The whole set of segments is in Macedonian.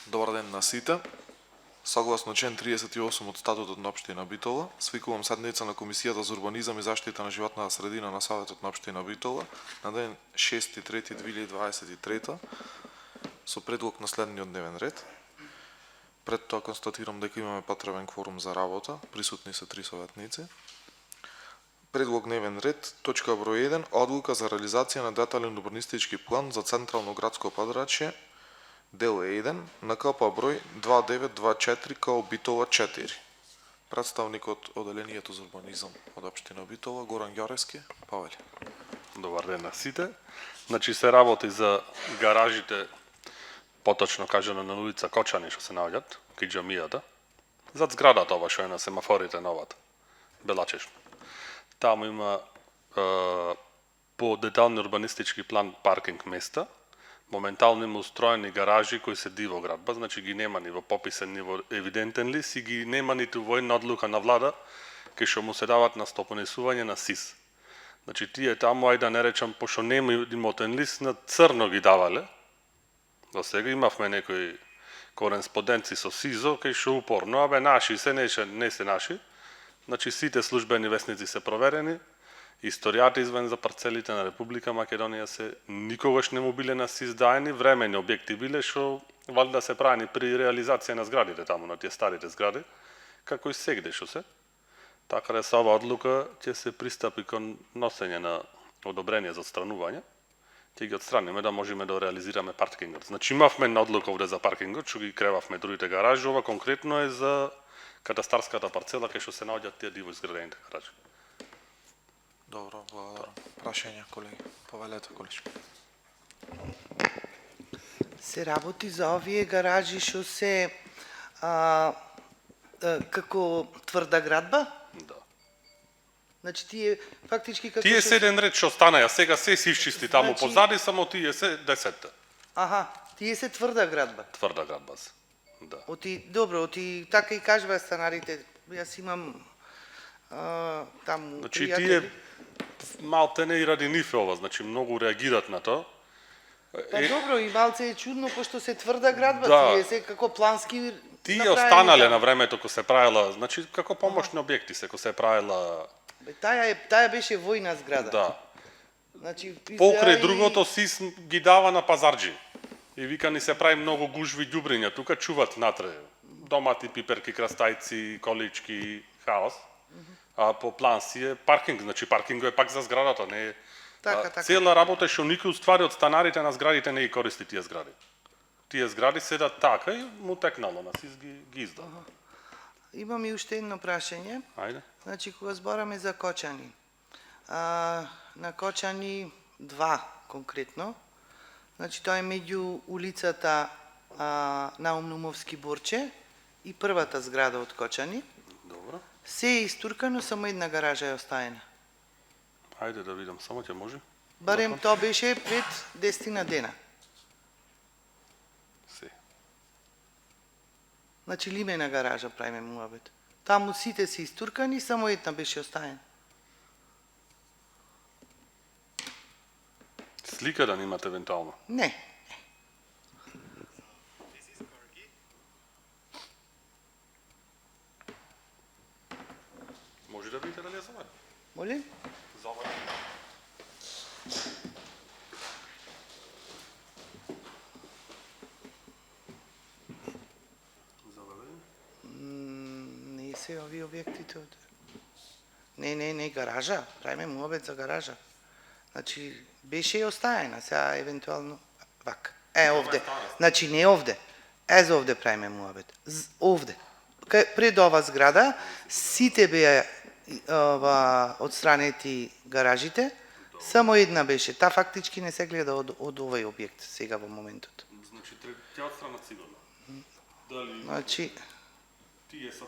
Добар ден на сите. Согласно член 38 од статутот на општина Битола, свикувам седница на Комисијата за урбанизам и заштита на животната средина на Советот на општина Битола на ден 6.3.2023 со предлог на следниот дневен ред. Пред тоа констатирам дека имаме потребен кворум за работа, присутни се 3 советници. Предлог дневен ред, точка број 1, одлука за реализација на детален урбанистички план за централно градско подрачје, дел 1, на КП број 2924 КО Битола 4. Представник од Оделението за урбанизам од општина Битола, Горан Ѓоревски, повели. Добар ден на сите. Значи се работи за гаражите, поточно кажано на улица Кочани, што се наоѓаат, кај џамијата. Зад зградата ова што е на семафорите новата, белачешно. Таму има по детални урбанистички план паркинг места. Моментално има устроени гаражи кои се диво градба, значи ги нема ни во пописен, ни во евидентен лист и ги нема ниту во една одлука на влада кај што му се дават на стопонесување на СИС. Значи тие таму, ајде да не речам, пошто нема имотен лист, на црно ги давале. До сега имавме некои кореспонденци со СИЗО, кај што упорно, наши се, не се наши. Значи сите службени весници се проверени, историјата извен за парцелите на Република Македонија се никогаш не му биле на СИС даени, времени објекти биле што валјда се правени при реализација на зградите таму, на тие старите згради, како и сегде што се. Така да со ова одлука ќе се пристапи кон носење на одобрение за отстранување. Ќе ги отстраниме да можеме да реализираме паркингот. Значи имавме на одлука овде за паркингот, што ги кревавме другите гаражи, ова конкретно е за катастарската парцела кај што се наоѓаат тие диво изградените гаражи. Добро, благодарам. Прашања, колеги. Повелете, колеш. Се работи за овие гаражи што се како тврда градба? Да. Значи тие фактички како Тие се еден ред што станаја, сега се се исчисти таму Значи- позади, само тие се 10-те. Аха, тие се тврда градба. Тврда градба се. Да. Добро, така и кажува станарите. Јас имам таму Значи пријатели. тие малте не и ради нив е ова, значи многу реагират на тоа. Па добро, и малце е чудно пошто се тврда градба, Да. тие се како плански Тие направени останале таму. на времето кога се правила, значи како помошни објекти се кога се правила. Бе, таа беше војна зграда. Да. Значи Покрај изгледа и- другото СИС ги дава на пазарџи. И вика ни се прави многу гужви ѓубриња, тука чуват натре. Домати, пиперки, крастајци, колички, хаос. А по план си е паркинг, значи паркингот е пак за зградата, не е. Така. Цела работа е што никој уствари од станарите на зградите не ги користи тие згради. Тие згради седат така и му текнало на СИС ги изда. Имам и уште едно прашање. Ајде. Значи, кога збораме за Кочани, на Кочани 2 конкретно, значи тоа е меѓу улицата Наум Нумовски Борче и првата зграда од Кочани. Добро. Се е истуркано, само една гаража е оставена. Ајде да видам, само ќе може. Барем тоа беше пред 10 дена. Се. Значи лимена гаража правиме муабет. Таму сите се истуркани, само една беше оставена. Слика да немате евентуално. Не. Може да видите дали е за мене? Моли? За мене. За Не се овие објектите од... Не, гаража. Правиме муабет за гаража. Значи, беше и оставена, сега евентуално... Вака. Овде. Значи, не овде. За овде правиме муабет. Овде. Пред ова зграда, сите беа одстранети гаражите, само една беше. Та фактички не се гледа од овој објект сега во моментот. Значи, ќе отстранат сигурно. Дали Значи, тие се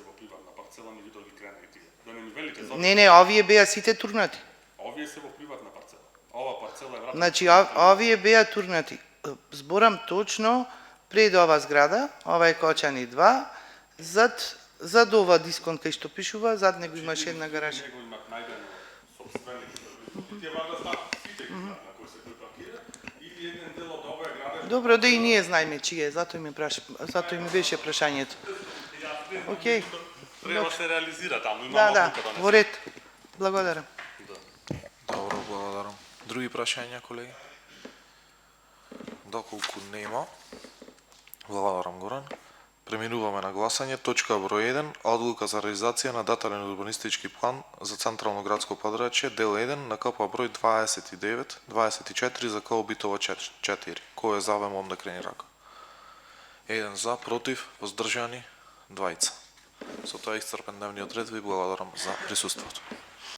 во приватна парцела, не видоа ги крена и тие. Да не ми велите за не, овие беа сите турнати. овие се во приватна парцела. Ова парцела е вратна. Значи, овие беа турнати. Зборам точно пред ова зграда, ова е Кочани 2, зад ова дисконт кај што пишува, зад него имаше една гаража. Него имат најдено собственик. Тие варда станат сите ги знаат на кои се припаркира или еден дел од овој градеж Добро, да и ние знаеме чие, затоа и ми беше прашањето. Океј. Треба се реализира таму, има Да, одлука донесена. во ред. Благодарам. Добро, благодарам. Други прашања, колеги? Доколку нема, благодарам Горан. Преминуваме на гласање. Точка број 1. Одлука за реализација на детален урбанистички план за Централно градско подрачје, дел 1 на КП број 29-24 за КО Битола 4. Кој е за, мом да крени рака. 1 за, против, воздржани, 2. Со тоа е исцрпен дневниот ред. Ви благодарам за присуството.